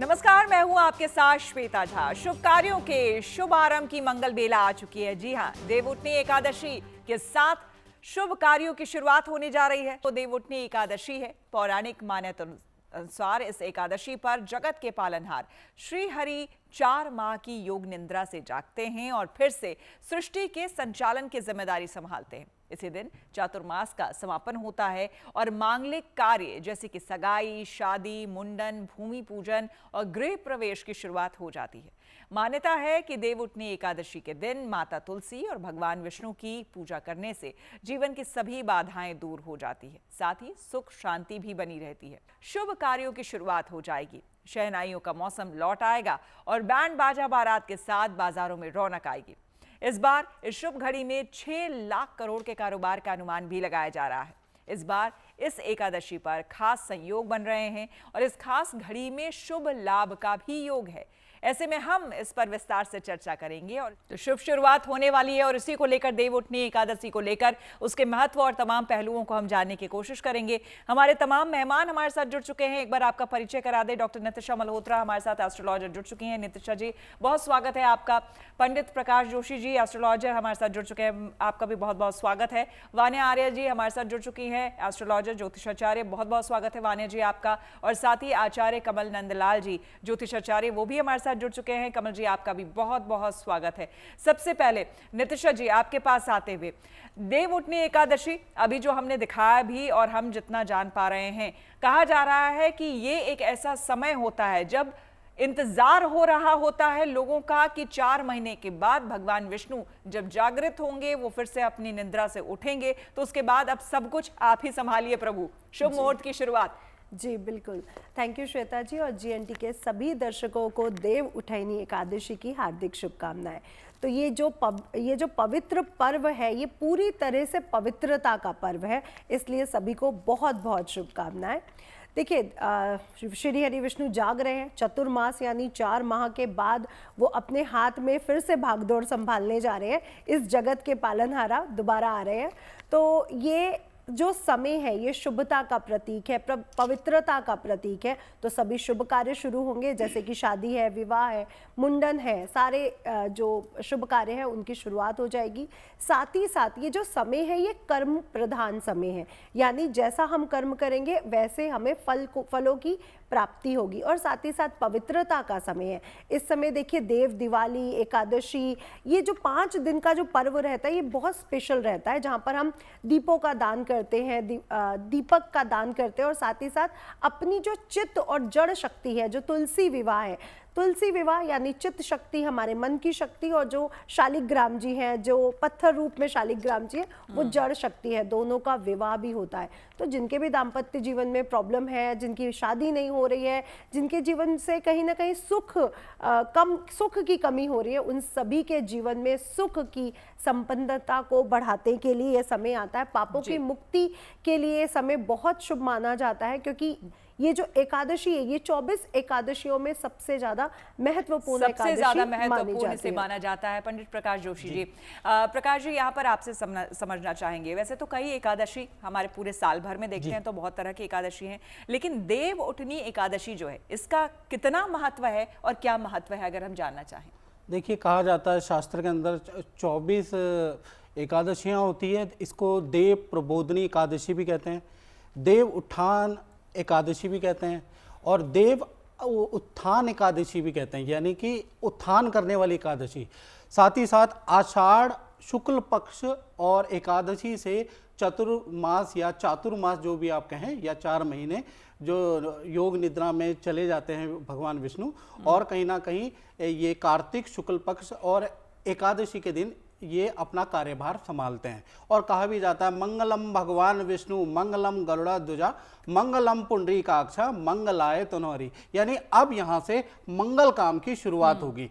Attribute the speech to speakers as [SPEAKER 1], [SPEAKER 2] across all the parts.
[SPEAKER 1] नमस्कार, मैं हूं आपके साथ श्वेता झा। शुभ कार्यों के शुभ आरंभ की मंगल बेला आ चुकी है। जी हां, देवउठनी एकादशी के साथ शुभ कार्यों की शुरुआत होने जा रही है। तो देवउठनी एकादशी है। पौराणिक मान्यता अनुसार इस एकादशी पर जगत के पालनहार श्री हरि 4 माह की योग निद्रा से जागते हैं और फिर से सृष्टि के संचालन की जिम्मेदारी संभालते हैं। इसी दिन चातुर्मास का समापन होता है और मांगलिक कार्य जैसे कि सगाई, शादी, मुंडन, भूमि पूजन और गृह प्रवेश की शुरुआत हो जाती है। मान्यता है कि देवउठनी एकादशी के दिन माता तुलसी और भगवान विष्णु की पूजा करने से जीवन की सभी बाधाएं दूर हो जाती है, साथ ही सुख शांति भी बनी रहती है। शुभ कार्यों की शुरुआत हो जाएगी, शहनाइयों का मौसम लौट आएगा और बैंड बाजा बारात के साथ बाजारों में रौनक आएगी। इस बार इस शुभ घड़ी में 6 लाख करोड़ के कारोबार का अनुमान भी लगाया जा रहा है। इस बार इस एकादशी पर खास संयोग बन रहे हैं और इस खास घड़ी में शुभ लाभ का भी योग है। ऐसे में हम इस पर विस्तार से चर्चा करेंगे और तो शुभ शुरुआत होने वाली है और इसी को लेकर देवउठनी एकादशी को लेकर उसके महत्व और तमाम पहलुओं को हम जानने की कोशिश करेंगे। हमारे तमाम मेहमान हमारे साथ जुड़ चुके हैं। एक बार आपका परिचय करा दे। डॉक्टर नितिशा मल्होत्रा हमारे साथ एस्ट्रोलॉजर जुड़ चुकी हैं। नितिशा जी, बहुत स्वागत है आपका। पंडित प्रकाश जोशी जी एस्ट्रोलॉजर हमारे साथ जुड़ चुके हैं, आपका भी बहुत बहुत स्वागत है। वान्या आर्य जी हमारे साथ जुड़ चुकी हैं, एस्ट्रोलॉजर ज्योतिषाचार्य, बहुत बहुत स्वागत है वान्या जी आपका। और साथ ही आचार्य कमल नंदलाल जी ज्योतिषाचार्य, वो भी हमारे साथ जुड़ चुके हैं। कमल जी, आपका भी बहुत बहुत स्वागत है। सबसे पहले नितिशा जी, आपके पास आते हुए, देवउठनी एकादशी अभी जो हमने दिखाया भी और हम जितना जान पा रहे हैं, कहा जा रहा है कि ये एक ऐसा समय होता है जब इंतजार हो रहा होता है लोगों का कि 4 महीने के बाद भगवान विष्णु जब जागृत होंगे, वो फिर से अपनी निद्रा से उठेंगे, तो उसके बाद अब सब कुछ आप ही संभालिए प्रभु। शुभ मुहूर्त की शुरुआत।
[SPEAKER 2] जी बिल्कुल, थैंक यू श्वेता जी, और जीएनटी के सभी दर्शकों को देवउठनी एकादशी की हार्दिक शुभकामनाएं। तो ये जो पवित्र पर्व है, ये पूरी तरह से पवित्रता का पर्व है, इसलिए सभी को बहुत बहुत शुभकामनाएं। देखिए, श्री हरि विष्णु जाग रहे हैं। चतुर्मास यानी 4 माह के बाद वो अपने हाथ में फिर से भागदौड़ संभालने जा रहे हैं। इस जगत के पालनहारा दोबारा आ रहे हैं। तो ये जो समय है, ये शुभता का प्रतीक है, पवित्रता का प्रतीक है। तो सभी शुभ कार्य शुरू होंगे, जैसे कि शादी है, विवाह है, मुंडन है, सारे जो शुभ कार्य हैं उनकी शुरुआत हो जाएगी। साथ ही साथ ये जो समय है, ये कर्म प्रधान समय है, यानी जैसा हम कर्म करेंगे वैसे हमें फलों की प्राप्ति होगी। और साथ ही साथ पवित्रता का समय है। इस समय देखिए, देव दिवाली, एकादशी, ये जो 5 दिन का जो पर्व रहता है, ये बहुत स्पेशल रहता है, जहाँ पर हम दीपों का दान करते हैं, दीपक का दान करते हैं, और साथ ही साथ अपनी जो चित्त और जड़ शक्ति है, जो तुलसी विवाह है, तुलसी विवाह यानी चित्त शक्ति, हमारे मन की शक्ति, और जो शालिग्राम जी हैं, जो पत्थर रूप में शालिग्राम जी है, वो जड़ शक्ति है, दोनों का विवाह भी होता है। तो जिनके भी दाम्पत्य जीवन में प्रॉब्लम है, जिनकी शादी नहीं हो रही है, जिनके जीवन से कहीं ना कहीं सुख की कमी हो रही है, उन सभी के जीवन में सुख की संपन्नता को बढ़ाने के लिए यह समय आता है। पापों की मुक्ति के लिए समय बहुत शुभ माना जाता है, क्योंकि ये जो एकादशी है, ये 24 एकादशियों में सबसे ज्यादा महत्वपूर्ण
[SPEAKER 1] एकादशी माना जाता है। पंडित प्रकाश जोशी जी, प्रकाश जी, यहाँ पर आपसे समझना चाहेंगे, वैसे तो कई एकादशी हमारे पूरे साल भर में देखते हैं, तो बहुत तरह की एकादशी हैं, लेकिन देवउठनी एकादशी जो है, इसका कितना महत्व है और क्या महत्व है, अगर हम जानना चाहें।
[SPEAKER 3] देखिए, कहा जाता है शास्त्र के अंदर 24 एकादशियाँ होती है। इसको देव प्रबोधनी एकादशी भी कहते हैं, देव उत्थान एकादशी भी कहते हैं, और देव उत्थान एकादशी भी कहते हैं, यानी कि उत्थान करने वाली एकादशी। साथ ही साथ आषाढ़ शुक्ल पक्ष और एकादशी से चतुर्मास या चातुर्मास, जो भी आप कहें, या 4 महीने जो योग निद्रा में चले जाते हैं भगवान विष्णु, और कहीं ना कहीं ये कार्तिक शुक्ल पक्ष और एकादशी के दिन ये अपना कार्यभार संभालते हैं। और कहा भी जाता है, मंगलम भगवान विष्णु मंगलम गरुड़ध्वजा मंगलम पुंडरीकाक्षा मंगलाय तनोहरि, यानी अब यहाँ से मंगल काम की शुरुआत होगी।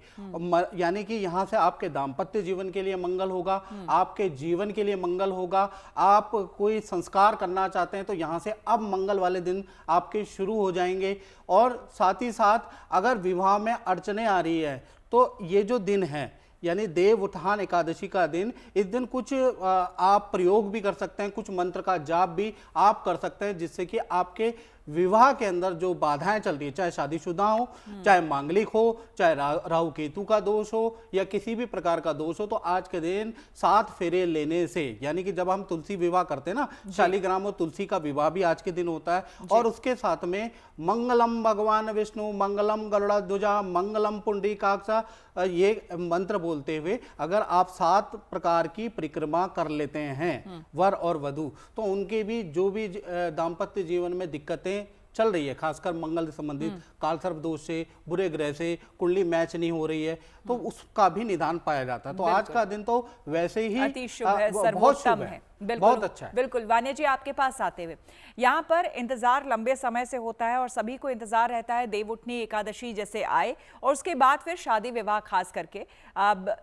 [SPEAKER 3] यानी कि यहाँ से आपके दाम्पत्य जीवन के लिए मंगल होगा, आपके जीवन के लिए मंगल होगा। आप कोई संस्कार करना चाहते हैं तो यहाँ से अब मंगल वाले दिन आपके शुरू हो जाएंगे। और साथ ही साथ अगर विवाह में अड़चने आ रही है, तो ये जो दिन है, यानी देव उत्थान एकादशी का दिन, इस दिन कुछ आप प्रयोग भी कर सकते हैं, कुछ मंत्र का जाप भी आप कर सकते हैं, जिससे कि आपके विवाह के अंदर जो बाधाएं चल रही है, चाहे शादीशुदा हो, चाहे मांगलिक हो, चाहे राहु केतु का दोष हो या किसी भी प्रकार का दोष हो, तो आज के दिन 7 फेरे लेने से, यानी कि जब हम तुलसी विवाह करते हैं ना, शालिग्राम और तुलसी का विवाह भी आज के दिन होता है। और उसके साथ में मंगलम भगवान विष्णु, मंगलम गरुड़ध्वजा, मंगलम पुंडरीकाक्षा, ये मंत्र बोलते हुए अगर आप 7 प्रकार की परिक्रमा कर लेते हैं वर और वधू, तो उनके भी जो भी दाम्पत्य जीवन में दिक्कतें चल रही है, खासकर मंगल से संबंधित, कालसर्प दोष से, बुरे ग्रह से, कुंडली मैच नहीं हो रही है, तो उसका भी निदान पाया जाता है। तो आज का दिन तो वैसे ही
[SPEAKER 1] अति शुभ है,
[SPEAKER 3] बहुत शुभ
[SPEAKER 1] सर्वोत्तम
[SPEAKER 3] है,
[SPEAKER 1] बिल्कुल,
[SPEAKER 3] बहुत अच्छा है।
[SPEAKER 1] बिल्कुल। वान्या जी, आपके पास आते हुए, यहाँ पर इंतजार लंबे समय से होता है और सभी को इंतजार रहता है देवउठनी एकादशी जैसे आए और उसके बाद फिर शादी विवाह, खास करके अब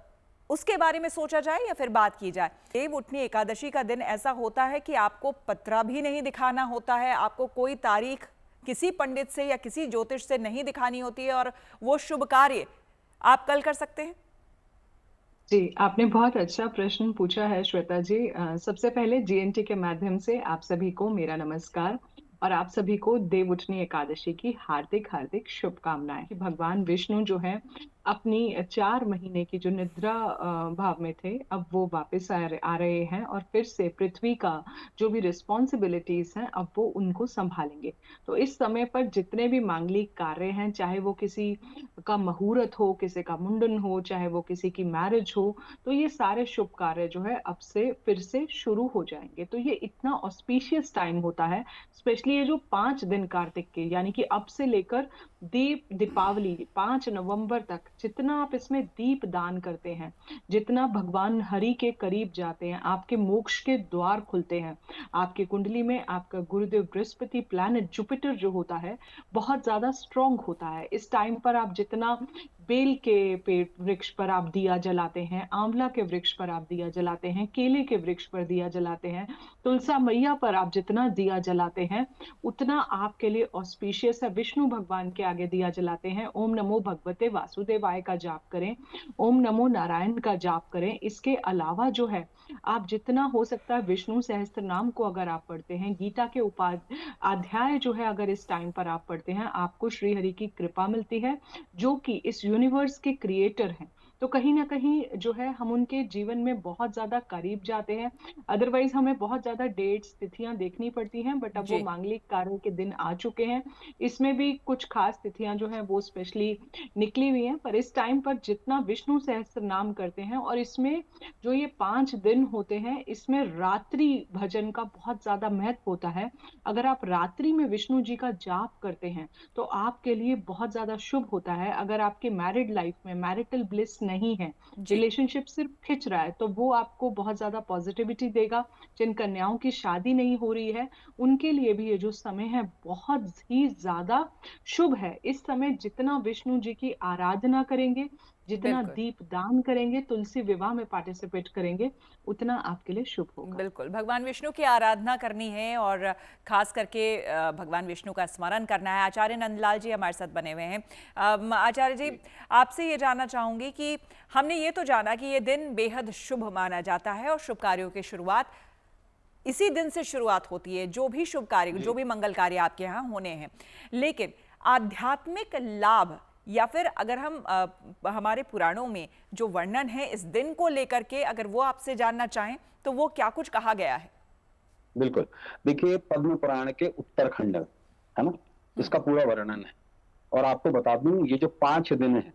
[SPEAKER 1] उसके बारे में सोचा जाए या फिर बात की जाए। देवउठनी एकादशी का दिन ऐसा होता है कि आपको पत्रा भी नहीं दिखाना होता है, आपको कोई तारीख किसी पंडित से या किसी ज्योतिष से नहीं दिखानी होती है और वो शुभ कार्य आप कल कर सकते हैं।
[SPEAKER 4] जी, आपने बहुत अच्छा प्रश्न पूछा है श्वेता जी। सबसे पहले जीएनटी के माध्यम से आप सभी को मेरा नमस्कार और आप सभी को देवउठनी एकादशी की हार्दिक हार्दिक शुभकामनाएं। भगवान विष्णु जो है अपनी 4 महीने की जो निद्रा भाव में थे, अब वो वापस आ रहे हैं और फिर से पृथ्वी का जो भी रिस्पॉन्सिबिलिटीज हैं अब वो उनको संभालेंगे। तो इस समय पर जितने भी मांगलिक कार्य हैं, चाहे वो किसी का मुहूर्त हो, किसी का मुंडन हो, चाहे वो किसी की मैरिज हो, तो ये सारे शुभ कार्य जो है अब से फिर से शुरू हो जाएंगे। तो ये इतना ऑस्पिशियस टाइम होता है, स्पेशली ये जो 5 दिन कार्तिक के, यानी कि अब से लेकर दीपावली 5 नवंबर तक, जितना आप इसमें दीप दान करते हैं, जितना भगवान हरि के करीब जाते हैं, आपके मोक्ष के द्वार खुलते हैं। आपकी कुंडली में आपका गुरुदेव बृहस्पति प्लैनेट जुपिटर जो होता है बहुत ज्यादा स्ट्रॉन्ग होता है। इस टाइम पर आप जितना बेल के पेड़ वृक्ष पर आप दिया जलाते हैं, आंवला के वृक्ष पर आप दिया जलाते हैं, केले के वृक्ष पर दिया जलाते हैं, तुलसा मैया पर आप जितना दिया जलाते हैं उतना आपके लिए ऑस्पिशियस है। विष्णु भगवान के आगे दिया जलाते हैं, ओम नमो भगवते वासुदेवाय का जाप करें, ओम नमो नारायण का जाप करें। इसके अलावा जो है आप जितना हो सकता है विष्णु सहस्त्र नाम को अगर आप पढ़ते हैं, गीता के अध्याय जो है अगर इस टाइम पर आप पढ़ते हैं, आपको श्री हरि की कृपा मिलती है जो कि इस यूनिवर्स के क्रिएटर हैं। तो कहीं ना कहीं जो है हम उनके जीवन में बहुत ज्यादा करीब जाते हैं। अदरवाइज हमें बहुत ज्यादा डेट्स तिथियां देखनी पड़ती हैं, बट अब वो मांगलिक कार्य के दिन आ चुके हैं। इसमें भी कुछ खास तिथियां जो है वो स्पेशली निकली हुई हैं। पर इस टाइम पर जितना विष्णु सहस्त्र नाम करते हैं, और इसमें जो ये 5 दिन होते हैं, इसमें रात्रि भजन का बहुत ज्यादा महत्व होता है। अगर आप रात्रि में विष्णु जी का जाप करते हैं तो आपके लिए बहुत ज्यादा शुभ होता है। अगर आपके मैरिड लाइफ में मैरिटल ब्लिस नहीं है, रिलेशनशिप सिर्फ खिंच रहा है, तो वो आपको बहुत ज्यादा पॉजिटिविटी देगा। जिन कन्याओं की शादी नहीं हो रही है उनके लिए भी ये जो समय है बहुत ही ज्यादा शुभ है। इस समय जितना विष्णु जी की आराधना करेंगे, जितना दीप दान करेंगे, तुलसी विवाह में पार्टिसिपेट करेंगे, उतना आपके लिए शुभ होगा।
[SPEAKER 1] बिल्कुल, भगवान विष्णु की आराधना करनी है और खास करके भगवान विष्णु का स्मरण करना है। आचार्य नंदलाल जी हमारे साथ बने हुए हैं। आचार्य जी, आपसे ये जानना चाहूंगी कि हमने ये तो जाना कि ये दिन बेहद शुभ माना जाता है और शुभ कार्यों की शुरुआत इसी दिन से शुरुआत होती है, जो भी शुभ कार्य, जो भी मंगल कार्य आपके यहाँ होने हैं। लेकिन आध्यात्मिक लाभ या फिर अगर हम हमारे पुराणों में जो वर्णन है इस दिन को लेकर के, अगर वो आपसे जानना चाहें तो वो क्या कुछ कहा गया है?
[SPEAKER 5] बिल्कुल, देखिए पद्म पुराण के उत्तरखंड है ना, इसका पूरा वर्णन है। और आपको बता दूं, ये जो 5 दिन है,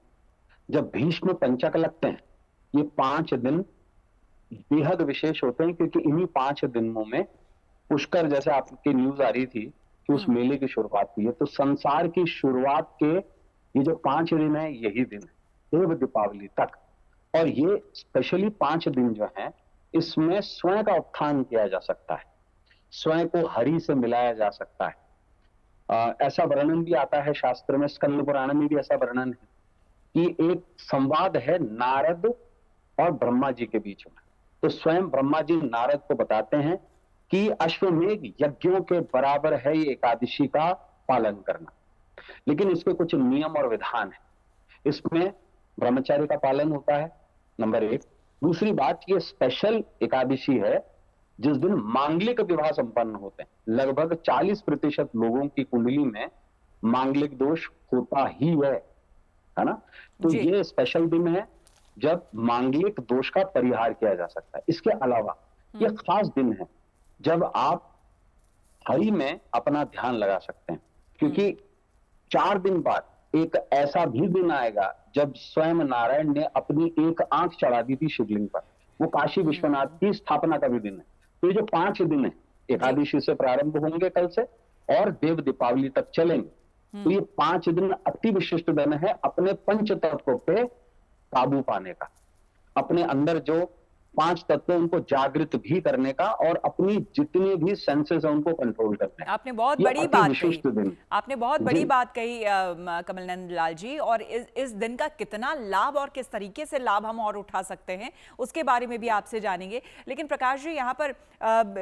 [SPEAKER 5] जब भीष्म पंचक लगते हैं, ये 5 दिन बेहद विशेष होते हैं, क्योंकि इन्हीं 5 दिनों में पुष्कर, जैसे आपकी न्यूज आ रही थी कि उस मेले की शुरुआत हुई है, तो संसार की शुरुआत के ये जो 5 दिन है, यही दिन है देव दीपावली तक। और ये स्पेशली 5 दिन जो है, इसमें स्वयं का उत्थान किया जा सकता है, स्वयं को हरि से मिलाया जा सकता है। ऐसा वर्णन भी आता है शास्त्र में, स्कंद पुराण में भी ऐसा वर्णन है कि एक संवाद है नारद और ब्रह्मा जी के बीच में। तो स्वयं ब्रह्मा जी नारद को बताते हैं कि अश्वमेध यज्ञों के बराबर है ये एकादशी का पालन करना, लेकिन इसके कुछ नियम और विधान है। इसमें ब्रह्मचर्य का पालन होता है, नंबर 1। दूसरी बात, ये स्पेशल एकादशी है जिस दिन मांगलिक विवाह संपन्न होते हैं। लगभग 40% लोगों की कुंडली में मांगलिक दोष होता ही है ना। तो
[SPEAKER 1] जी।
[SPEAKER 5] ये स्पेशल दिन है जब मांगलिक दोष का परिहार किया जा सकता है। इसके अलावा ये खास दिन है जब आप हरि में अपना ध्यान लगा सकते हैं, क्योंकि 4 दिन बाद एक ऐसा भी दिन आएगा जब स्वयं नारायण ने अपनी एक आंख चढ़ा दी थी शिवलिंग पर। वो काशी विश्वनाथ की स्थापना का भी दिन है। तो ये जो 5 दिन है, एकादशी से प्रारंभ होंगे कल से और देव दीपावली तक चलेंगे। तो ये 5 दिन अति विशिष्ट दिन है अपने पंच तत्वों पे काबू पाने का, अपने अंदर जो 5 तत्व उनको जागृत भी करने का और अपनी जितनी भी सेंसेस है उनको कंट्रोल करने का।
[SPEAKER 1] आपने बहुत
[SPEAKER 5] ये
[SPEAKER 1] बड़ी
[SPEAKER 5] अति
[SPEAKER 1] बात
[SPEAKER 5] विशिष्ट
[SPEAKER 1] कही।
[SPEAKER 5] दिन।
[SPEAKER 1] आपने बहुत
[SPEAKER 5] जी।
[SPEAKER 1] बड़ी बात कही कमल नंद लाल जी, और इस दिन का कितना लाभ और किस तरीके से लाभ हम और उठा सकते हैं उसके बारे में भी आपसे जानेंगे। लेकिन प्रकाश जी, यहाँ पर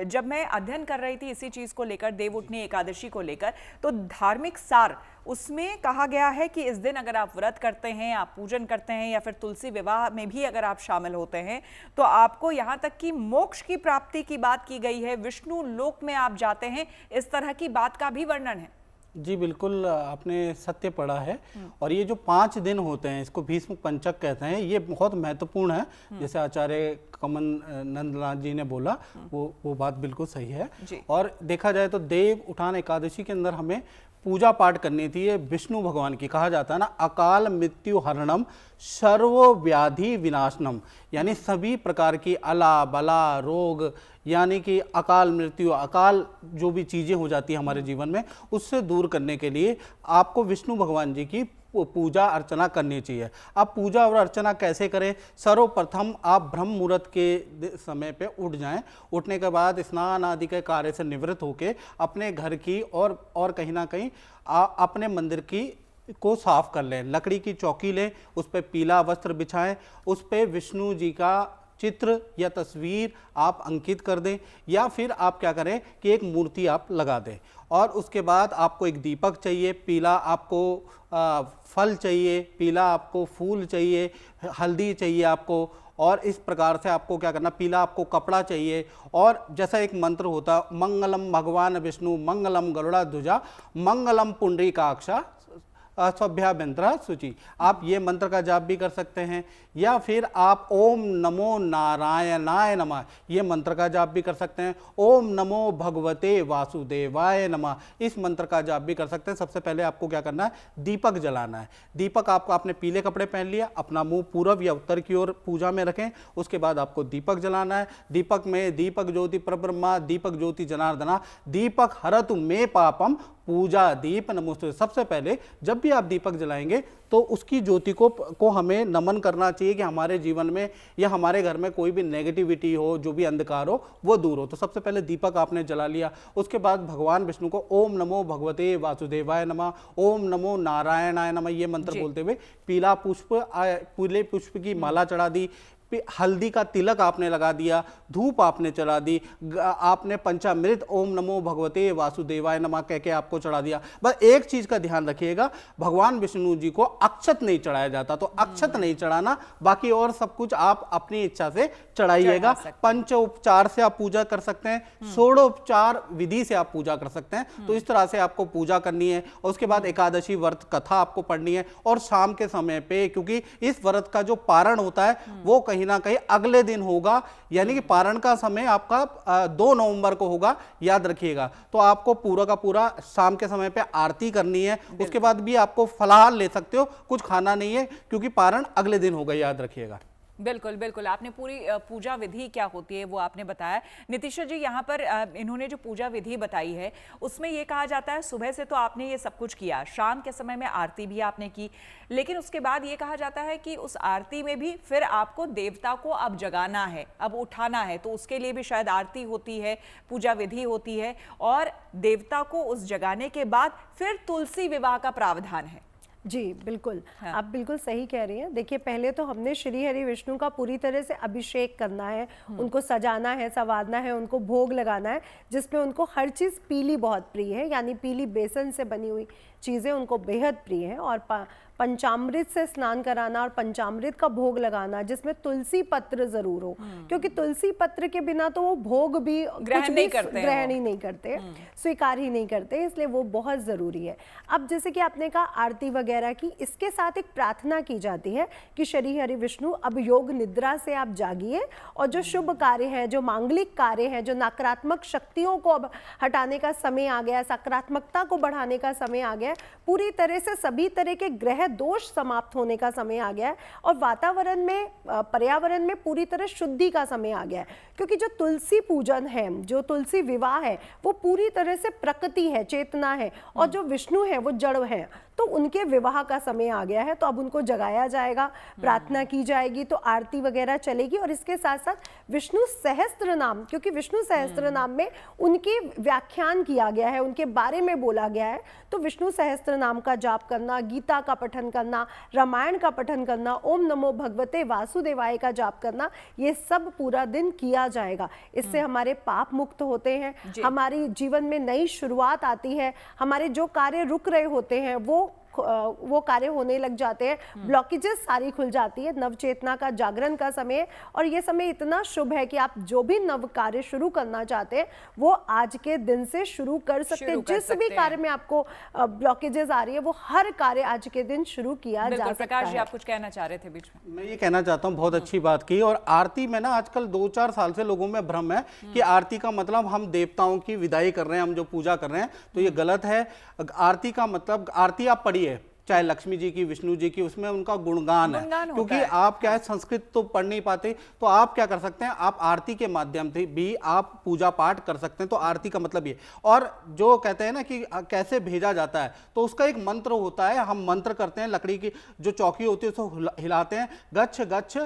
[SPEAKER 1] जब मैं अध्ययन कर रही थी इसी चीज को लेकर, देव उठनी एकादशी को लेकर, तो धार्मिक सार उसमें कहा गया है कि इस दिन अगर आप व्रत करते हैं, आप पूजन करते हैं या फिर तुलसी विवाह में भी अगर आप शामिल होते हैं तो आपको यहाँ तक कि मोक्ष की प्राप्ति की बात की गई है, विष्णु लोक में आप जाते हैं, इस तरह की बात का भी वर्णन है।
[SPEAKER 3] जी बिल्कुल, आपने सत्य पढ़ा है। और ये जो 5 दिन होते हैं इसको भीष्म पंचक कहते हैं, ये बहुत महत्वपूर्ण है। जैसे आचार्य कमल नंदलाल जी ने बोला, वो बात बिल्कुल सही है। और देखा जाए तो देव उठान एकादशी के अंदर हमें पूजा पाठ करनी थी। ये विष्णु भगवान की, कहा जाता है ना, अकाल मृत्यु हरणम सर्व व्याधि विनाशनम, यानी सभी प्रकार की अला बला रोग, यानी कि अकाल मृत्यु, अकाल जो भी चीज़ें हो जाती हैं हमारे जीवन में, उससे दूर करने के लिए आपको विष्णु भगवान जी की पूजा अर्चना करनी चाहिए। आप पूजा और अर्चना कैसे करें? सर्वप्रथम आप ब्रह्म मुहूर्त के समय पे उठ जाएं। उठने के बाद स्नान आदि के कार्य से निवृत्त होकर अपने घर की और कहीं ना कहीं अपने मंदिर की को साफ कर लें। लकड़ी की चौकी लें, उस पर पीला वस्त्र बिछाएं, उस पर विष्णु जी का चित्र या तस्वीर आप अंकित कर दें, या फिर आप क्या करें कि एक मूर्ति आप लगा दें। और उसके बाद आपको एक दीपक चाहिए, पीला आपको फल चाहिए, पीला आपको फूल चाहिए, हल्दी चाहिए आपको, और इस प्रकार से आपको क्या करना, पीला आपको कपड़ा चाहिए। और जैसा एक मंत्र होता, मंगलम भगवान विष्णु मंगलम गरुड़ा ध्वजा मंगलम पुंडरीकाक्षा सभ्याभ्यंतरा सूची, आप ये मंत्र का जाप भी कर सकते हैं। या फिर आप ओम नमो नारायणाय नमः ये मंत्र का जाप भी कर सकते हैं। ओम नमो भगवते वासुदेवाय नमः इस मंत्र का जाप भी कर सकते हैं। सबसे पहले आपको क्या करना है, दीपक जलाना है। दीपक आपको, आपने पीले कपड़े पहन लिया, अपना मुंह पूरब या उत्तर की ओर पूजा में रखें। उसके बाद आपको दीपक जलाना है। दीपक में दीपक ज्योति परब्रह्मा दीपक ज्योति जनार्दना दीपक हरतु मे पापम पूजा दीप नमोस्तुते। सबसे पहले जब भी आप दीपक जलाएंगे तो उसकी ज्योति को हमें नमन करना चाहिए कि हमारे जीवन में या हमारे घर में कोई भी नेगेटिविटी हो, जो भी अंधकार हो, वो दूर हो। तो सबसे पहले दीपक आपने जला लिया। उसके बाद भगवान विष्णु को ओम नमो भगवते वासुदेवाय नमः, ओम नमो नारायणाय नमः ये मंत्र बोलते हुए पीले पुष्प की माला चढ़ा दी, हल्दी का तिलक आपने लगा दिया, धूप आपने चढ़ा दी, आपने पंचामृत ओम नमो भगवते वासुदेवाय नमः कह के आपको चढ़ा दिया। बस एक चीज का ध्यान रखिएगा, भगवान विष्णु जी को अक्षत नहीं चढ़ाया जाता, तो अक्षत नहीं चढ़ाना, बाकी और सब कुछ आप अपनी इच्छा से चढ़ाइएगा। पंच उपचार से आप पूजा कर सकते हैं, षोडोपचार विधि से आप पूजा कर सकते हैं। तो इस तरह से आपको पूजा करनी है। और उसके बाद एकादशी व्रत कथा आपको पढ़नी है। और शाम के समय पे, क्योंकि इस व्रत का जो पारण होता है वो कहीं ना कहीं अगले दिन होगा, यानी कि पारण का समय आपका 2 नवंबर को होगा, याद रखिएगा। तो आपको पूरा का पूरा शाम के समय पे आरती करनी है। उसके बाद भी आपको फलाहार ले सकते हो, कुछ खाना नहीं है, क्योंकि पारण अगले दिन होगा, याद रखिएगा।
[SPEAKER 1] बिल्कुल बिल्कुल, आपने पूरी पूजा विधि क्या होती है वो आपने बताया। नीतीश जी, यहाँ पर इन्होंने जो पूजा विधि बताई है उसमें ये कहा जाता है सुबह से तो आपने ये सब कुछ किया, शाम के समय में आरती भी आपने की, लेकिन उसके बाद ये कहा जाता है कि उस आरती में भी फिर आपको देवता को अब जगाना है, अब उठाना है, तो उसके लिए भी शायद आरती होती है, पूजा विधि होती है, और देवता को उस जगाने के बाद फिर तुलसी विवाह का प्रावधान है।
[SPEAKER 2] जी बिल्कुल, आप बिल्कुल सही कह रही हैं। देखिए, पहले तो हमने श्री हरि विष्णु का पूरी तरह से अभिषेक करना है, उनको सजाना है, संवारना है, उनको भोग लगाना है, जिसमें उनको हर चीज़ पीली बहुत प्रिय है, यानी पीली बेसन से बनी हुई चीज़ें उनको बेहद प्रिय हैं। और पंचामृत से स्नान कराना और पंचामृत का भोग लगाना जिसमें तुलसी पत्र जरूर हो, क्योंकि तुलसी पत्र के बिना तो वो भोग भी
[SPEAKER 1] ग्रहण नहीं करते हैं,
[SPEAKER 2] ग्रहण ही नहीं करते, स्वीकार ही नहीं करते, इसलिए वो बहुत जरूरी है। अब जैसे कि आपने कहा आरती वगैरह की, इसके साथ एक प्रार्थना की जाती है कि श्री हरि विष्णु अब योग निद्रा से आप जागिए और जो शुभ कार्य है, जो मांगलिक कार्य है, जो नकारात्मक शक्तियों को अब हटाने का समय आ गया है, सकारात्मकता को बढ़ाने का समय आ गया है, पूरी तरह से सभी तरह के ग्रह दोष समाप्त होने का समय आ गया है और वातावरण में, पर्यावरण में पूरी तरह शुद्धि का समय आ गया है। क्योंकि जो तुलसी पूजन है, जो तुलसी विवाह है, वो पूरी तरह से प्रकृति है, चेतना है, और जो विष्णु है वो जड़ है, तो उनके विवाह का समय आ गया है। तो अब उनको जगाया जाएगा, प्रार्थना की जाएगी, तो आरती वगैरह चलेगी और इसके साथ साथ विष्णु सहस्त्र नाम, क्योंकि विष्णु सहस्त्र नाम में उनके व्याख्यान किया गया है, उनके बारे में बोला गया है, तो विष्णु सहस्त्र नाम का जाप करना, गीता का पठन करना, रामायण का पठन करना, ओम नमो भगवते वासुदेवाय का जाप करना, ये सब पूरा दिन किया जाएगा। इससे हमारे पाप मुक्त होते हैं, हमारी जीवन में नई शुरुआत आती है, हमारे जो कार्य रुक रहे होते हैं वो कार्य होने लग जाते हैं, ब्लॉकेजेस सारी खुल जाती है। नवचेतना का जागरण का समय, और ये समय इतना शुभ है कि आप जो भी नव कार्य शुरू करना चाहते हैं वो आज के दिन से शुरू कर सकते हैं। जिस भी कार्य में आपको ब्लॉकेजेस आ रही है वो हर कार्य आज के दिन शुरू किया जा सकता है।
[SPEAKER 1] प्रकाश जी, आप कुछ कहना चाह रहे थे बीच में?
[SPEAKER 3] मैं ये कहना चाहता हूँ, बहुत अच्छी बात की। और आरती में ना आजकल 2-4 साल से लोगों में भ्रम है कि आरती का मतलब हम देवताओं की विदाई कर रहे हैं, हम जो पूजा कर रहे हैं, तो ये गलत है। आरती का मतलब, आरती आप पढ़िए, चाहे लक्ष्मी जी की, विष्णु जी की, उसमें उनका गुणगान है। क्योंकि आप क्या है, संस्कृत तो पढ़ नहीं पाते, तो आप क्या कर सकते हैं, आप आरती के माध्यम से भी आप पूजा पाठ कर सकते हैं। तो आरती का मतलब ये। और जो कहते हैं ना कि कैसे भेजा जाता है, तो उसका एक मंत्र होता है, हम मंत्र करते हैं, लकड़ी की जो चौकी होती है उसको हिलाते हैं, गच्छ गच्छ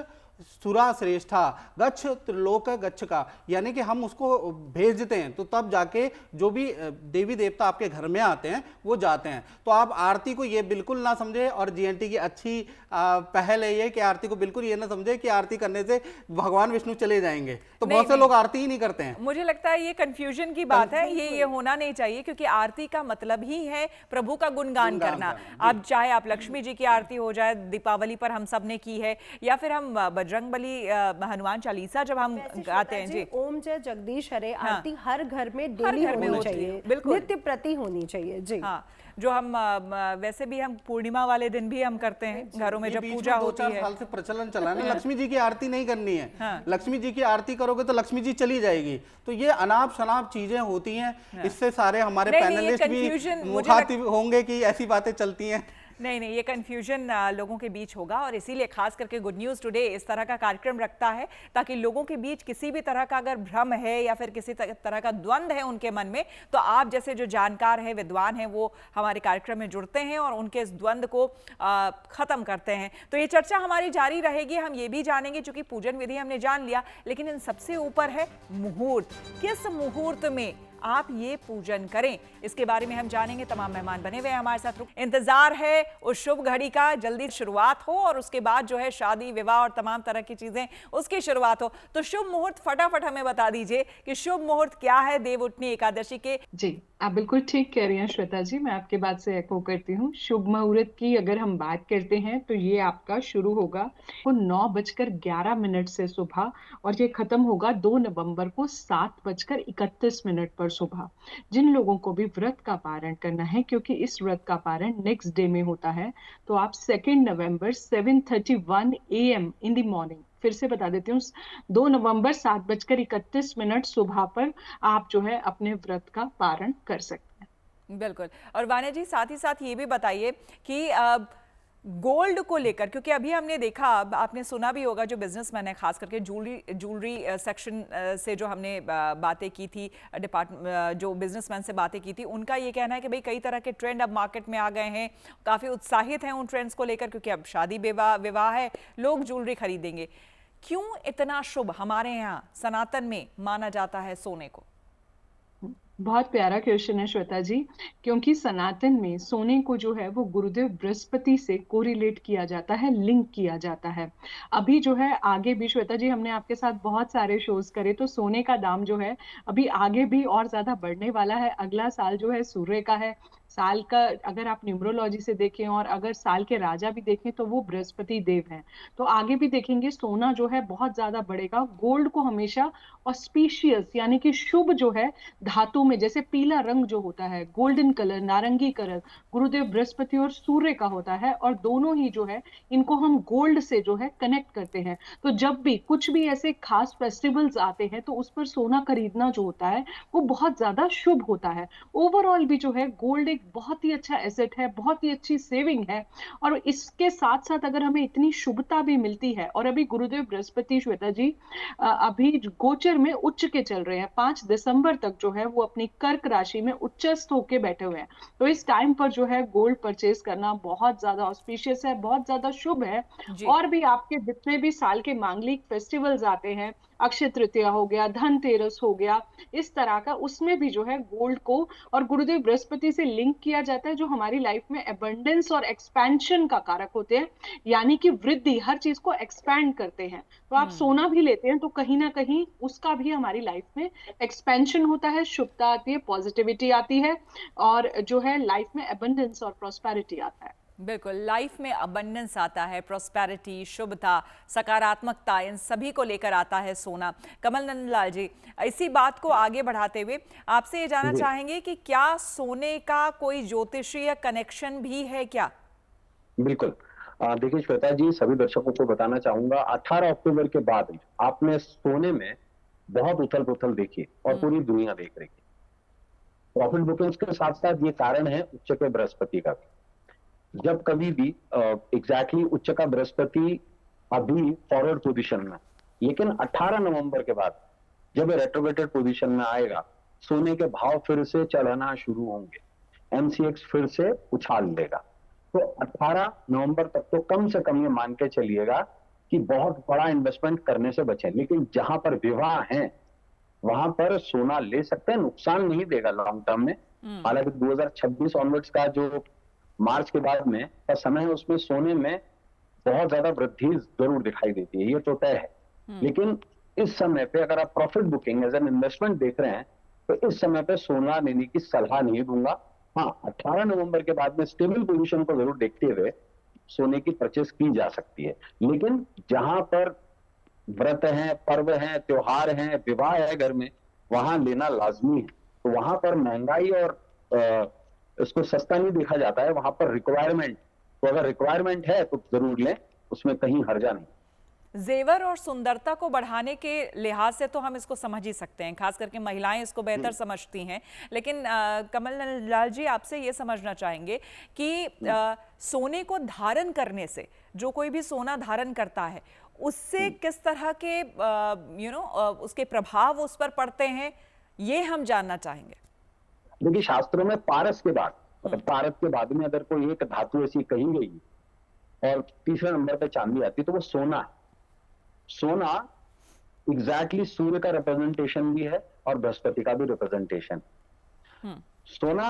[SPEAKER 3] सुरा श्रेष्ठा गच्छ त्रिलोक गच्छ का, यानी कि हम उसको भेजते हैं, तो तब जाके जो भी देवी देवता आपके घर में आते हैं वो जाते हैं। तो आप आरती को ये बिल्कुल ना समझे, और जीएनटी की अच्छी पहल है ये कि आरती को बिल्कुल ये ना समझे कि आरती करने से भगवान विष्णु चले जाएंगे। तो बहुत से लोग आरती ही नहीं करते हैं।
[SPEAKER 1] मुझे लगता है ये कंफ्यूजन की बात है, ये होना नहीं चाहिए, क्योंकि आरती का मतलब ही है प्रभु का गुणगान करना। अब चाहे आप लक्ष्मी जी की आरती हो जाए, दीपावली पर हम सब ने की है, या फिर हम बजरंगबली हनुमान चालीसा जब हम गाते हैं जी,
[SPEAKER 2] ओम जय जगदीश हरे आरती हर घर में डेली होनी चाहिए,
[SPEAKER 1] बिल्कुल
[SPEAKER 2] नित्य प्रति होनी चाहिए जी।
[SPEAKER 1] हाँ, जो हम वैसे भी हम पूर्णिमा वाले दिन भी हम करते हैं घरों में, जब पूजा होती है।
[SPEAKER 3] 2-4 साल से प्रचलन चला है ना, लक्ष्मी जी की आरती नहीं करनी है। लक्ष्मी जी की आरती करोगे तो लक्ष्मी जी चली जाएगी। तो ये अनाप शनाप चीजें होती हैं, इससे सारे हमारे पैनलिस्ट भी मुखातिब होंगे कि ऐसी बातें चलती हैं।
[SPEAKER 1] नहीं, ये कंफ्यूजन लोगों के बीच होगा, और इसीलिए खास करके गुड न्यूज़ टुडे इस तरह का कार्यक्रम रखता है, ताकि लोगों के बीच किसी भी तरह का अगर भ्रम है या फिर किसी तरह का द्वंद है उनके मन में, तो आप जैसे जो जानकार हैं, विद्वान हैं, वो हमारे कार्यक्रम में जुड़ते हैं और उनके इस द्वंद को ख़त्म करते हैं। तो ये चर्चा हमारी जारी रहेगी। हम ये भी जानेंगे, चूंकि पूजन विधि हमने जान लिया, लेकिन इन सबसे ऊपर है मुहूर्त। किस मुहूर्त में आप ये पूजन करें, इसके बारे में हम जानेंगे। तमाम मेहमान बने हुए हैं हमारे साथ, इंतजार है उस शुभ घड़ी का, जल्दी शुरुआत हो और उसके बाद जो है शादी विवाह और तमाम तरह की चीजें उसकी शुरुआत हो। तो शुभ मुहूर्त फटाफट हमें बता दीजिए कि शुभ मुहूर्त क्या है देव उठनी एकादशी के।
[SPEAKER 4] जी, आप बिल्कुल ठीक कह रही हैं श्वेता जी, मैं आपके बात से एको करती हूँ। शुभ मुहूर्त की अगर हम बात करते हैं तो ये आपका शुरू होगा वो 9:11 से सुबह, और ये खत्म होगा 2 नवंबर को 7:31 पर सुबह। जिन लोगों को भी व्रत का पारण करना है, क्योंकि इस व्रत का पारण नेक्स्ट डे में होता है, तो आप 2 नवंबर 7:31 AM इन द मॉर्निंग, फिर से बता देती हूँ, 2 नवंबर 7:31 सुबह पर आप जो है अपने व्रत का पारण कर सकते हैं।
[SPEAKER 1] बिल्कुल। और वान्या जी, साथ ही साथ ये भी बताइए कि गोल्ड को लेकर, क्योंकि अभी हमने देखा, आपने सुना भी होगा, जो बिजनेसमैन है, खास करके ज्वेलरी सेक्शन से जो हमने बातें की थी, जो बिजनेसमैन से बातें की थी, उनका ये कहना है कि भाई कई तरह के ट्रेंड अब मार्केट में आ गए हैं, काफ़ी उत्साहित हैं उन ट्रेंड्स को लेकर, क्योंकि अब शादी विवाह है, लोग ज्वेलरी खरीदेंगे। क्यों इतना शुभ हमारे यहाँ सनातन में माना जाता है सोने को?
[SPEAKER 4] बहुत प्यारा क्वेश्चन है श्वेता जी, क्योंकि सनातन में सोने को जो है वो गुरुदेव बृहस्पति से कोरिलेट किया जाता है, लिंक किया जाता है। अभी जो है आगे भी श्वेता जी, हमने आपके साथ बहुत सारे शोज करे, तो सोने का दाम जो है अभी आगे भी और ज्यादा बढ़ने वाला है। अगला साल जो है सूर्य का है, साल का अगर आप न्यूमरोलॉजी से देखें और अगर साल के राजा भी देखें तो वो बृहस्पति देव हैं। तो आगे भी देखेंगे सोना जो है बहुत ज्यादा बढ़ेगा। गोल्ड को हमेशा ऑस्पिशियस यानी कि शुभ जो है धातु में, जैसे पीला रंग जो होता है, गोल्डन कलर, नारंगी कलर, गुरुदेव बृहस्पति और सूर्य का होता है, और दोनों ही जो है इनको हम गोल्ड से जो है कनेक्ट करते हैं। तो जब भी कुछ भी ऐसे खास फेस्टिवल्स आते हैं तो उस पर सोना खरीदना जो होता है वो बहुत ज्यादा शुभ होता है। ओवरऑल भी जो है गोल्ड एक बहुत ही अच्छा एसेट है, बहुत ही अच्छी सेविंग है। और इसके साथ साथ अगर हमें इतनी शुभता भी मिलती है, और अभी गुरुदेव बृहस्पति श्वेता जी अभी गोचर में उच्च के चल रहे हैं, 5 दिसंबर तक जो है वो अपनी कर्क राशि में उच्चस्थ होके बैठे हुए हैं। तो इस टाइम पर जो है गोल्ड परचेज करना बहुत ज्यादा ऑस्पिशियस है, बहुत ज्यादा शुभ है।
[SPEAKER 1] जी।
[SPEAKER 4] और भी आपके जितने भी साल के मांगलिक फेस्टिवल्स आते हैं, अक्षय तृतीया हो गया, धनतेरस हो गया, इस तरह का, उसमें भी जो है गोल्ड को और गुरुदेव बृहस्पति से लिंक किया जाता है, जो हमारी लाइफ में एबंडेंस और एक्सपेंशन का कारक होते हैं, यानी कि वृद्धि, हर चीज को एक्सपैंड करते हैं। तो आप सोना भी लेते हैं तो कहीं ना कहीं उसका भी हमारी लाइफ में एक्सपेंशन होता है, शुभता आती है, पॉजिटिविटी आती है, और जो है लाइफ में एबंडेंस और प्रॉस्पेरिटी आता है।
[SPEAKER 1] बिल्कुल, लाइफ में अबंडेंस आता है, प्रॉस्पेरिटी, शुभता, सकारात्मकता, इन सभी को लेकर आता है सोना। कमल नंदलाल जी, इसी बात को आगे बढ़ाते हुए आपसे ये जानना चाहेंगे कि क्या सोने का कोई ज्योतिषीय कनेक्शन भी है क्या?
[SPEAKER 5] बिल्कुल। देखिए श्वेता जी, सभी दर्शकों को बताना चाहूंगा, 18 अक्टूबर के बाद आपने सोने में बहुत उथल पुथल देखी और पूरी दुनिया देख रही है। प्रॉफिट बुकिंग्स के साथ साथ ये कारण है उच्च के बृहस्पति का भी। जब कभी भी एग्जैक्टली उच्च का बृहस्पति अभी फॉरवर्ड पोजीशन में, लेकिन 18 नवंबर के बाद जब रेट्रोग्रेडेड पोजीशन में आएगा, सोने के भाव फिर से चढ़ना शुरू होंगे, एमसीएक्स फिर से उछाल लेगा। तो 18 नवंबर तक तो कम से कम ये मान के चलिएगा कि बहुत बड़ा इन्वेस्टमेंट करने से बचें। लेकिन जहां पर विवाह है वहां पर सोना ले सकते हैं, नुकसान नहीं देगा लॉन्ग टर्म में। हालांकि 2026 ऑनवर्ड्स का जो मार्च के बाद में का समय है, उसमें सोने में बहुत ज्यादा वृद्धि जरूर दिखाई देती है, ये तो तय है। लेकिन इस समय पे अगर आप profit booking as an investment देख रहे हैं तो इस समय पे सोना लेने की सलाह नहीं दूंगा। हाँ, 18 नवंबर के बाद में स्टेबल पोजीशन को जरूर देखते हुए सोने की परचेस की जा सकती है। लेकिन जहां पर व्रत हैं, पर्व हैं, त्योहार हैं, विवाह है घर में, वहां लेना लाजमी है। तो वहां पर महंगाई और इसको सस्ता नहीं देखा जाता है, वहां पर रिक्वायरमेंट, तो अगर रिक्वायरमेंट है तो जरूर लें, उसमें कहीं हर्जा नहीं।
[SPEAKER 1] जेवर और सुंदरता को बढ़ाने के लिहाज से तो हम इसको समझ ही सकते हैं, खास करके महिलाएं इसको बेहतर समझती हैं। लेकिन कमल नंदलाल जी, आपसे ये समझना चाहेंगे कि सोने को धारण करने से, जो कोई भी सोना धारण करता है, उससे किस तरह के उसके प्रभाव उस पर पड़ते हैं, ये हम जानना चाहेंगे।
[SPEAKER 5] देखिए, शास्त्रों में पारस के बाद, मतलब पारस के बाद में अगर कोई एक धातु ऐसी कही गई और तीसरे नंबर पे चांदी आती तो वो सोना है। सोना एग्जैक्टली सूर्य का रिप्रेजेंटेशन भी है और बृहस्पति का भी रिप्रेजेंटेशन। सोना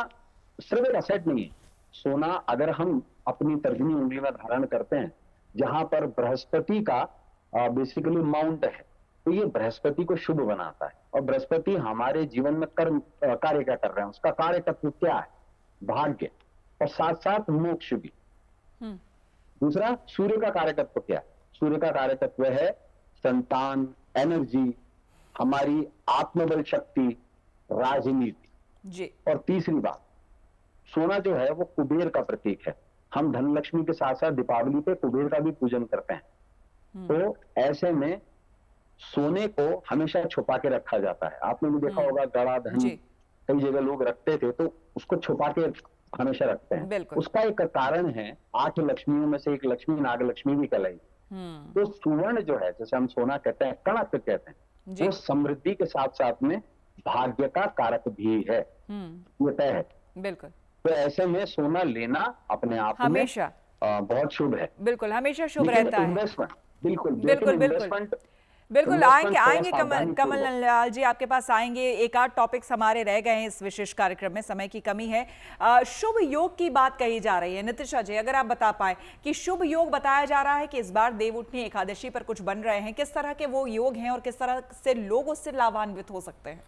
[SPEAKER 5] सिर्फ एक असेट नहीं है। सोना अगर हम अपनी तर्जनी उंगली में धारण करते हैं, जहां पर बृहस्पति का बेसिकली माउंट है, तो ये बृहस्पति को शुभ बनाता है। और बृहस्पति हमारे जीवन में कर्म कार्य क्या कर रहे हैं, उसका कार्य तत्व क्या है, भाग्य, और साथ साथ मोक्ष भी। दूसरा, सूर्य का कार्य तत्व क्या है? सूर्य का कार्य तत्व है संतान, एनर्जी, हमारी आत्मबल शक्ति, राजनीति
[SPEAKER 1] जी।
[SPEAKER 5] और तीसरी बात, सोना जो है वो कुबेर का प्रतीक है। हम धनलक्ष्मी के साथ साथ दीपावली पे कुबेर का भी पूजन करते हैं। तो ऐसे में सोने को हमेशा छुपा के रखा जाता है। आपने भी देखा होगा, गड़ा धन कई जगह लोग रखते थे, तो उसको छुपा के हमेशा रखते हैं। उसका एक कारण है, 8 लक्ष्मियों में से एक लक्ष्मी नागलक्ष्मी भी कहलाई। तो सुवर्ण जो है, जैसे हम सोना कहते हैं, कणक कहते हैं, वो समृद्धि के साथ साथ में भाग्य का कारक भी है, ये तय है।
[SPEAKER 1] बिल्कुल।
[SPEAKER 5] तो ऐसे में सोना लेना अपने आप में
[SPEAKER 1] हमेशा
[SPEAKER 5] बहुत शुभ है।
[SPEAKER 1] बिल्कुल, हमेशा शुभ रहता है।
[SPEAKER 5] इन्वेस्टमेंट बिल्कुल
[SPEAKER 1] बिल्कुल बिल्कुल आएंगे कमल नंदलाल जी, आपके पास आएंगे। एक आध टॉपिक्स हमारे रह गए हैं इस विशेष कार्यक्रम में, समय की कमी है। शुभ योग की बात कही जा रही है। नितिशा जी, अगर आप बता पाए कि शुभ योग बताया जा रहा है कि इस बार देवउठनी एकादशी पर कुछ बन रहे हैं, किस तरह के वो योग हैं और किस तरह से लोग उससे लाभान्वित हो सकते हैं?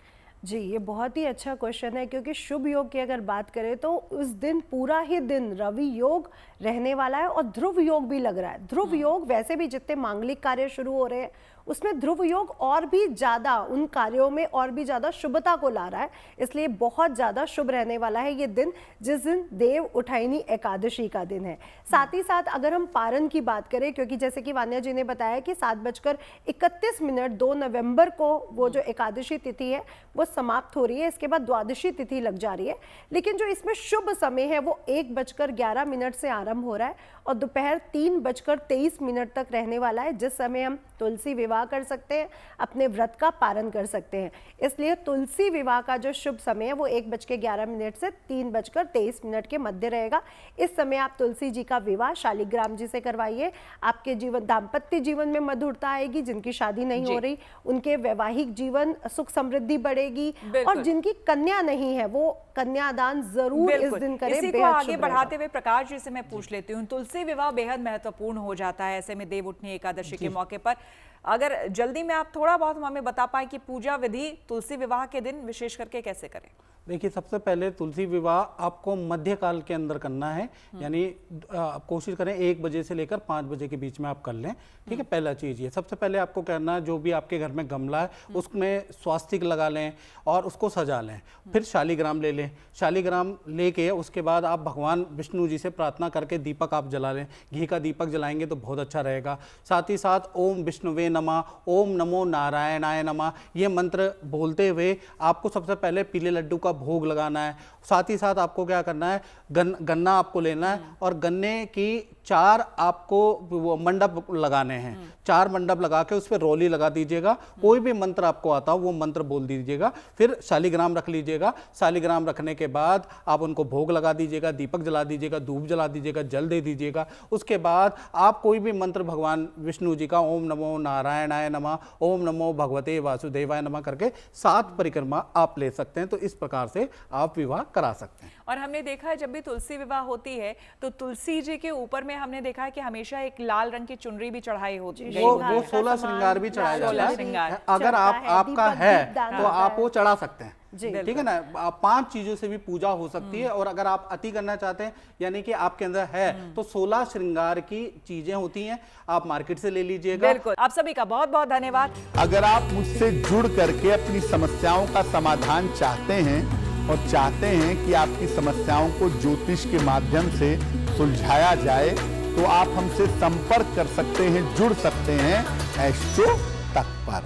[SPEAKER 2] जी, ये बहुत ही अच्छा क्वेश्चन है, क्योंकि शुभ योग की अगर बात करें तो उस दिन पूरा ही दिन रवि योग रहने वाला है और ध्रुव योग भी लग रहा है। ध्रुव योग वैसे भी जितने मांगलिक कार्य शुरू हो रहे हैं उसमें ध्रुव योग और भी ज़्यादा उन कार्यों में और भी ज़्यादा शुभता को ला रहा है, इसलिए बहुत ज़्यादा शुभ रहने वाला है ये दिन, जिस दिन देव उठाइनी एकादशी का दिन है। साथ ही साथ अगर हम पारण की बात करें, क्योंकि जैसे कि वान्या जी ने बताया कि 7:31 2 नवंबर को वो जो एकादशी तिथि है वो समाप्त हो रही है, इसके बाद द्वादशी तिथि लग जा रही है, लेकिन जो इसमें शुभ समय है वो 1:11 से आरंभ हो रहा है और दोपहर 3:23 तक रहने वाला है, जिस समय हम तुलसी विवाह कर सकते हैं, अपने व्रत का पारण कर सकते हैं। इसलिए तुलसी विवाह का जो शुभ समय है वो 1:11 से 3:23 के मध्य रहेगा। इस समय आप तुलसी जी का विवाह शालिग्राम जी से करवाइए, आपके जीवन दाम्पत्य जीवन में मधुरता आएगी, जिनकी शादी नहीं हो रही उनके वैवाहिक जीवन सुख समृद्धि बढ़ेगी, और जिनकी कन्या नहीं है वो कन्यादान जरूर इस दिन करें।
[SPEAKER 1] इसी को आगे बढ़ाते हुए प्रकाश जी से मैं पूछ लेती हूँ, तुलसी विवाह बेहद महत्वपूर्ण हो जाता है ऐसे में देव उठनी एकादशी के मौके पर, अगर जल्दी में आप थोड़ा बहुत हमें बता पाए कि पूजा विधि तुलसी विवाह के दिन विशेष करके कैसे करें?
[SPEAKER 3] देखिए, सबसे पहले तुलसी विवाह आपको मध्यकाल के अंदर करना है, यानी कोशिश करें 1 बजे से लेकर 5 बजे के बीच में आप कर लें, ठीक है। पहला चीज़ ये, सबसे पहले आपको करना है जो भी आपके घर में गमला है उसमें स्वास्तिक लगा लें और उसको सजा लें, फिर शालिग्राम ले लें, शालिग्राम लेके उसके बाद आप भगवान विष्णु जी से प्रार्थना करके दीपक आप जला लें, घी का दीपक जलाएंगे तो बहुत अच्छा रहेगा। साथ ही साथ ओम विष्णुवे नमः, ओम नमो नारायणाय नमः, ये मंत्र बोलते हुए आपको सबसे पहले पीले लड्डू का भोग लगाना है। साथ ही साथ आपको क्या करना है, गन्ना आपको लेना है और गन्ने की 4 आपको वो मंडप लगाने हैं, 4 मंडप लगा के उस पर रोली लगा दीजिएगा, कोई भी मंत्र आपको आता हो वो मंत्र बोल दीजिएगा, फिर शालिग्राम रख लीजिएगा। शालिग्राम रखने के बाद आप उनको भोग लगा दीजिएगा, दीपक जला दीजिएगा, धूप जला दीजिएगा, जल दे दीजिएगा। उसके बाद आप कोई भी मंत्र भगवान विष्णु जी का ओम नमो नारायणाय नमः, ओम नमो भगवते वासुदेवाय नमः करके 7 परिक्रमा आप ले सकते हैं। तो इस प्रकार से आप विवाह करा सकते हैं।
[SPEAKER 1] और हमने देखा है जब भी तुलसी विवाह होती है तो तुलसी जी के ऊपर में हमने देखा है कि हमेशा एक लाल रंग की चुनरी भी चढ़ाई होती है,
[SPEAKER 3] वो 16 श्रृंगार भी चढ़ाया जाता है।
[SPEAKER 1] श्रृंगार
[SPEAKER 3] अगर आपका है तो आप वो चढ़ा सकते हैं, ठीक है ना। 5 चीजों से भी पूजा हो सकती है, और अगर आप अति करना चाहते हैं यानी कि आपके अंदर है तो 16 श्रृंगार की चीजें होती हैं, आप मार्केट से ले लीजिएगा।
[SPEAKER 1] बिल्कुल। आप सभी का बहुत बहुत धन्यवाद।
[SPEAKER 6] अगर आप मुझसे जुड़ करके अपनी समस्याओं का समाधान चाहते हैं और चाहते हैं कि आपकी समस्याओं को ज्योतिष के माध्यम से सुलझाया जाए, तो आप हमसे संपर्क कर सकते हैं, जुड़ सकते हैं एस्ट्रो तक पर।